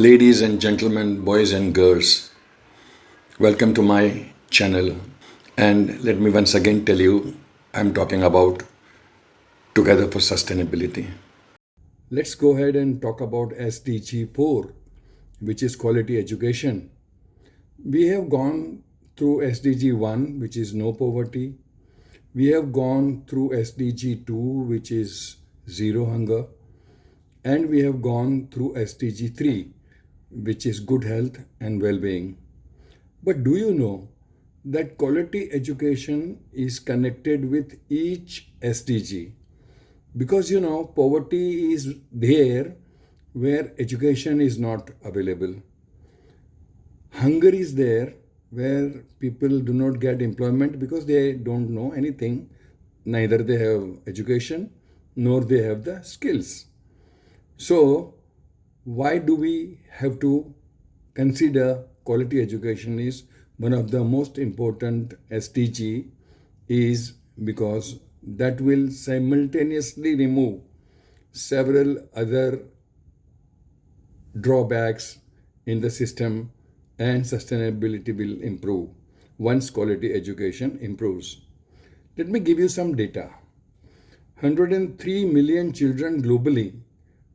Ladies and gentlemen, boys and girls, welcome to my channel. And let me once again tell you, I'm talking about Together for Sustainability. Let's go ahead and talk about SDG4, which is quality education. We have gone through SDG1, which is no poverty. We have gone through SDG2, which is zero hunger. And we have gone through SDG3, which is good health and well-being. But do you know that quality education is connected with each SDG? Because poverty is there where education is not available. Hunger is there where people do not get employment because they don't know anything. Neither they have education nor they have the skills. So why do we have to consider quality education is one of the most important SDG is because that will simultaneously remove several other drawbacks in the system and sustainability will improve once quality education improves. Let me give you some data. 103 million children globally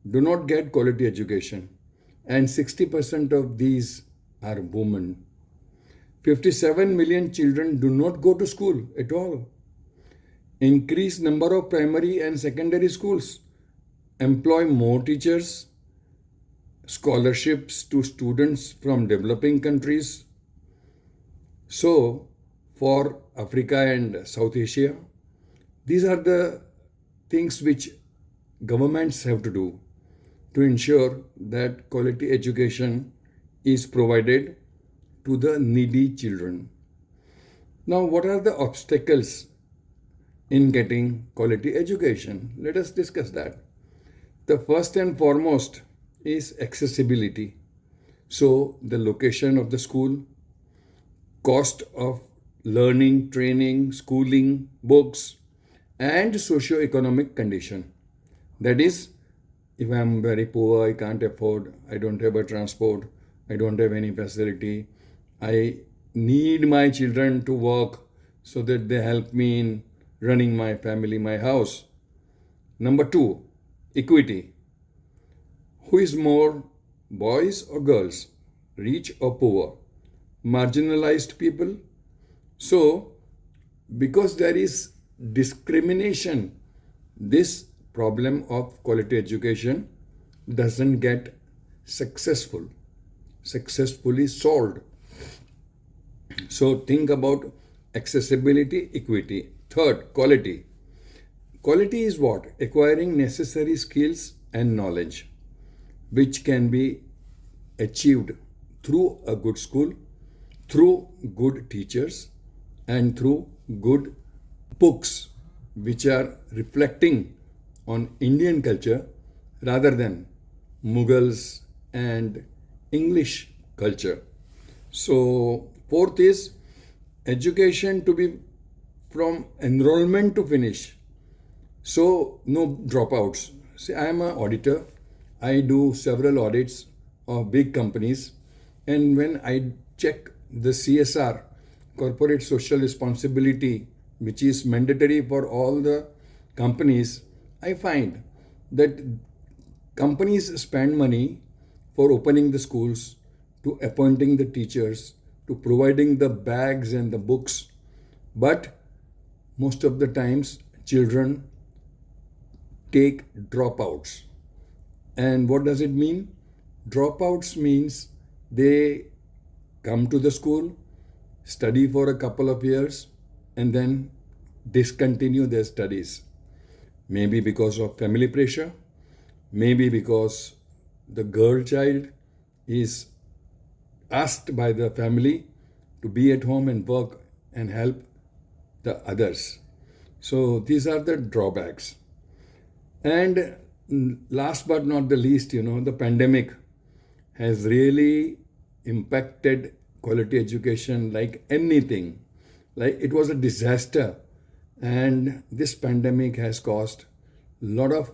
do not get quality education, and 60% of these are women. 57 million children do not go to school at all. Increased number of primary and secondary schools employ more teachers, scholarships to students from developing countries. So, for Africa and South Asia, these are the things which governments have to do to ensure that quality education is provided to the needy children. Now, what are the obstacles in getting quality education? Let us discuss that. The first and foremost is accessibility. So, the location of the school, cost of learning, training, schooling, books, and socio-economic condition. That is, if I'm very poor, I can't afford, I don't have a transport, I don't have any facility, I need my children to work so that they help me in running my family, my house. Number two, equity. Who is more, boys or girls, rich or poor, marginalized people? So, because there is discrimination, this problem of quality education doesn't get successfully solved. So think about accessibility, equity. Third, quality. Quality is what? Acquiring necessary skills and knowledge, which can be achieved through a good school, through good teachers, and through good books, which are reflecting on Indian culture rather than Mughals and English culture. So, fourth is education to be from enrollment to finish. So, no dropouts. See, I am an auditor. I do several audits of big companies, and when I check the CSR, corporate social responsibility, which is mandatory for all the companies, I find that companies spend money for opening the schools, to appointing the teachers, to providing the bags and the books, but most of the times children take dropouts. And what does it mean? Dropouts means they come to the school, study for a couple of years, and then discontinue their studies. Maybe because of family pressure, maybe because the girl child is asked by the family to be at home and work and help the others. So these are the drawbacks. And last but not the least, the pandemic has really impacted quality education like anything. Like it was a disaster. And this pandemic has caused a lot of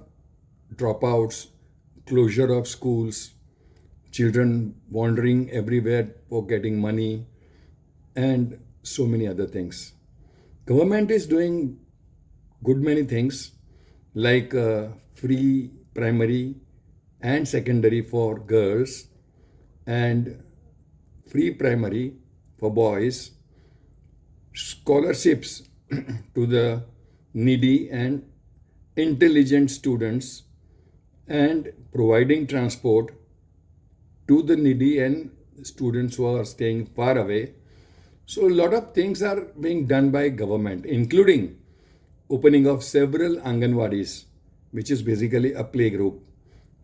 dropouts, closure of schools, children wandering everywhere for getting money, and so many other things. Government is doing good many things like free primary and secondary for girls and free primary for boys, scholarships to the needy and intelligent students, and providing transport to the needy and students who are staying far away. So a lot of things are being done by government, including opening of several Anganwadis, which is basically a playgroup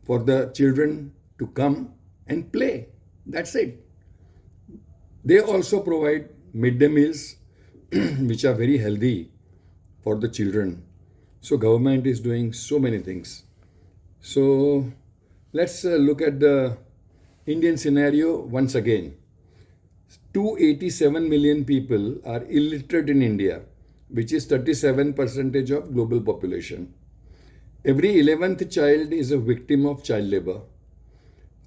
for the children to come and play. That's it. They also provide midday meals, which are very healthy for the children. So government is doing so many things. So let's look at the Indian scenario once again. 287 million people are illiterate in India, which is 37% of global population. Every 11th child is a victim of child labor.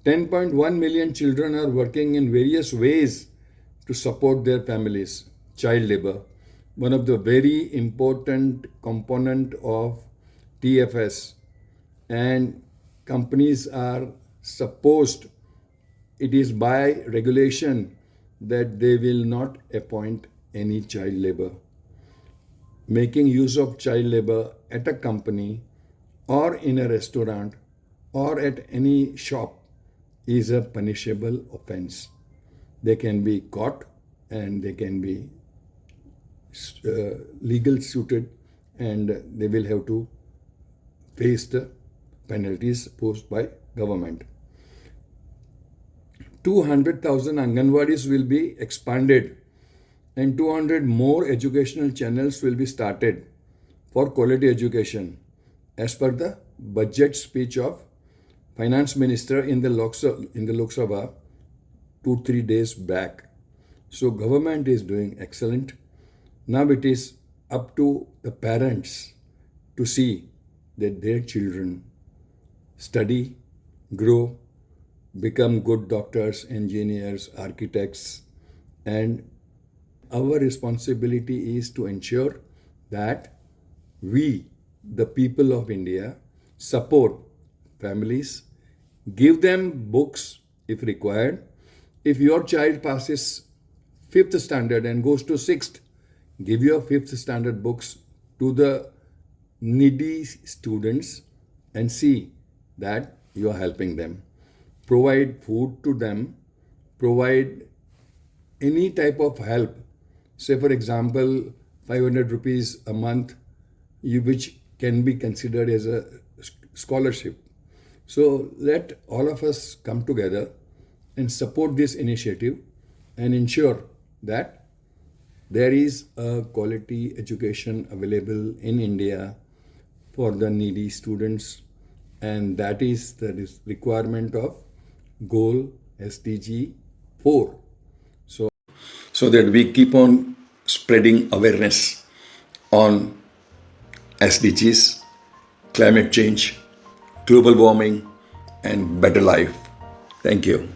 10.1 million children are working in various ways to support their families. Child labor, one of the very important component of TFS, and companies are supposed, it is by regulation that they will not appoint any child labor. Making use of child labor at a company or in a restaurant or at any shop is a punishable offense. They can be caught and they can be legal suited, and they will have to face the penalties posed by government. 200,000 Anganwadis will be expanded and 200 more educational channels will be started for quality education as per the budget speech of Finance Minister in the Lok Sabha 2-3 days back. So government is doing excellent. Now it is up to the parents to see that their children study, grow, become good doctors, engineers, architects, and our responsibility is to ensure that we, the people of India, support families, give them books if required. If your child passes 5th standard and goes to 6th, give your 5th standard books to the needy students and see that you are helping them. Provide food to them, provide any type of help. Say for example, 500 rupees a month, which can be considered as a scholarship. So let all of us come together and support this initiative and ensure that there is a quality education available in India for the needy students, and that is the requirement of goal SDG 4. So that we keep on spreading awareness on SDGs, climate change, global warming, and better life. Thank you.